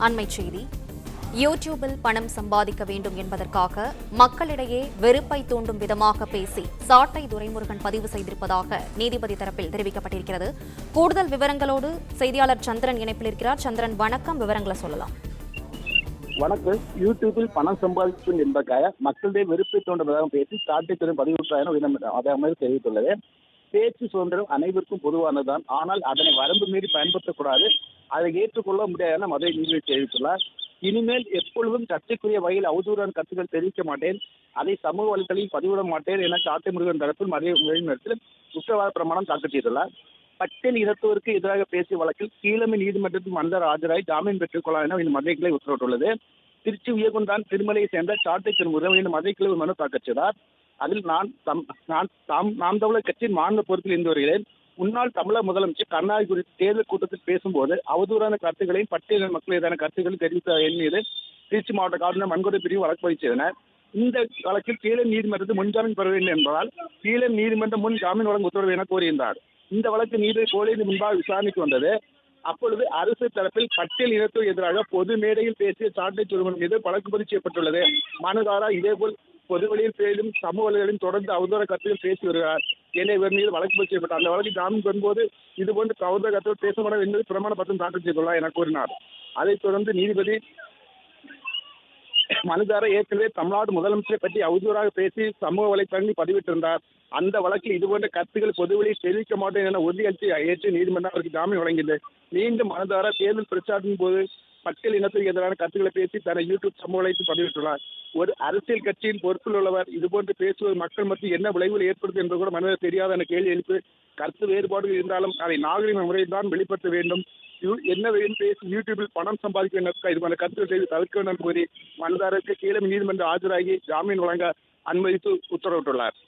அண்மைச் செய்தி. யூடியூபில் பணம் சம்பாதிக்க வேண்டும் என்பதற்காக மக்களிடையே வெறுப்பை தூண்டும் விதமாக பேசி சாட்டை துரைமுருகன் பதிவு செய்திருப்பதாக நீதிபதி தரப்பில் தெரிவிக்கப்பட்டிருக்கிறது. கூடுதல் விவரங்களோடு செய்தியாளர் சந்திரன் இணைப்பில் இருக்கிறார். சந்திரன், வணக்கம். விவரங்களை சொல்லலாம். வணக்கம். யூடியூபில் பணம் சம்பாதிக்கும் என்பதற்காக மக்களிடையே வெறுப்பை தூண்டும் விதமாக பேசி சாட்டை துறை பதிவிட்டாக தெரிவித்துள்ளது. பேச்சு சுதந்திரம் அனைவருக்கும் பொதுவானதுதான். ஆனால் அதனை வரம்பு மீறி பயன்படுத்தக்கூடாது, அதை ஏற்றுக்கொள்ள முடியாது என மதுரை நீதிபதி தெரிவித்துள்ளார். இனிமேல் எப்பொழுதும் சர்ச்சைக்குரிய வகையில் அவதூறான கருத்துக்கள் தெரிவிக்க மாட்டேன், அதை சமூக வலைதளத்தில் பதிவிட மாட்டேன் என சாட்டை முருகன் தரப்பில் மதுரை உத்தரவாத பிரமாணம் தாக்கல் செய்துள்ளார். பட்டியல் இனத்தோருக்கு எதிராக பேசிய வழக்கில் கீழமை நீதிமன்றத்தில் மனிதர் ஆஜராய் ஜாமீன் பெற்றுக் கொள்ளலாம் என இந்த மதுரை கிளை உத்தரவிட்டுள்ளது. திருச்சி உயர்குண்டான் திருமலையை சேர்ந்த சாட்டை திருமுருகன் இந்த மதுரை கிளை மனு தாக்கல் செய்தார். அதில் நாம் தமிழர் கட்சியின் மாநில பொறுப்பில் இருந்து வருகிறேன். முன்னாள் தமிழக முதலமைச்சர் கருணாநிதி குறித்து தேர்தல் கூட்டத்தில் பேசும்போது அவதூறான கருத்துக்களையும் பட்டியல் மக்கள் எதிரான கருத்துக்களை தெரிவித்த என் மீது திருச்சி மாவட்ட காவலர் மண்கொடை பிரிவு வழக்கு பதிவு செய்தனர். இந்த வழக்கில் கீழமை நீதிமன்றத்தில் முன்ஜாமீன் பெற வேண்டும் என்பதால் கீழமை நீதிமன்றம் முன் ஜாமீன் வழங்க உத்தரவு என கோரியிருந்தார். இந்த வழக்கு நீதிபதி கோலியின் முன்பாக விசாரணைக்கு வந்தது. அப்பொழுது அரசு தரப்பில் பட்டியல் இனத்துக்கு எதிராக பொது மேடையில் பேசிய சாட்டை துரைமுருகன் மீது வழக்கு பதிவு செய்யப்பட்டுள்ளது. மனுதாரர் இதேபோல் பொதுவெளியில் பேரும் சமூக வலைகளிலும் தொடர்ந்து அவதூற கருத்துக்கள் பேசி வருகிறார். எனவே இவர் மீது வழக்கு பதிவு செய்யப்பட்டார். அந்த வழக்கு ஜாமீன் பெறும்போது இதுபோன்று அவதூற கருத்துக்கள் பேசப்பட என்பது பிரமாண பத்திரம் தாக்கல் செய்துள்ளார் என கூறினார். அதைத் தொடர்ந்து நீதிபதி மனுதாரர் ஏற்கனவே தமிழ்நாடு முதலமைச்சரை பற்றி அவதூறாக பேசி சமூக வலைத்தளங்களில் பதிவிட்டிருந்தார். அந்த வழக்கில் இதுபோன்ற கருத்துக்கள் பொதுவெளியில் தெரிவிக்க மாட்டேன் என உறுதியளித்து ஏற்று நீதிமன்றம் அவருக்கு ஜாமீன் வழங்கியது. மீண்டும் மனுதாரர் தேர்தல் பிரச்சாரத்தின் போது பட்டியல் இனத்துக்கு எதிரான கருத்துக்களை பேசி தன்னை யூடியூப் சமூக வலைத்தில் பதிவிட்டுள்ளார். ஒரு அரசியல் கட்சியின் பொறுப்பில் உள்ளவர் இதுபோன்று பேசுவது மக்கள் மத்தியில் என்ன விளைவுகள் ஏற்படுத்தும் என்று கூட மனிதர் தெரியாத என கேள்வி எழுப்பி கருத்து வேறுபாடுகள் இருந்தாலும் அதை நாகரிக முறையில் தான் வெளிப்படுத்த வேண்டும். என்ன வேண்டும் பேசி யூடியூபில் பணம் சம்பாதிக்க வேண்டும், இது போன்ற கருத்துக்கள் செய்து தவிர்க்க வேண்டும் கூறி மனுதாரருக்கு கீழமை நீதிமன்றம் ஆஜராகி ஜாமீன் வழங்க அனுமதித்து உத்தரவிட்டுள்ளார்.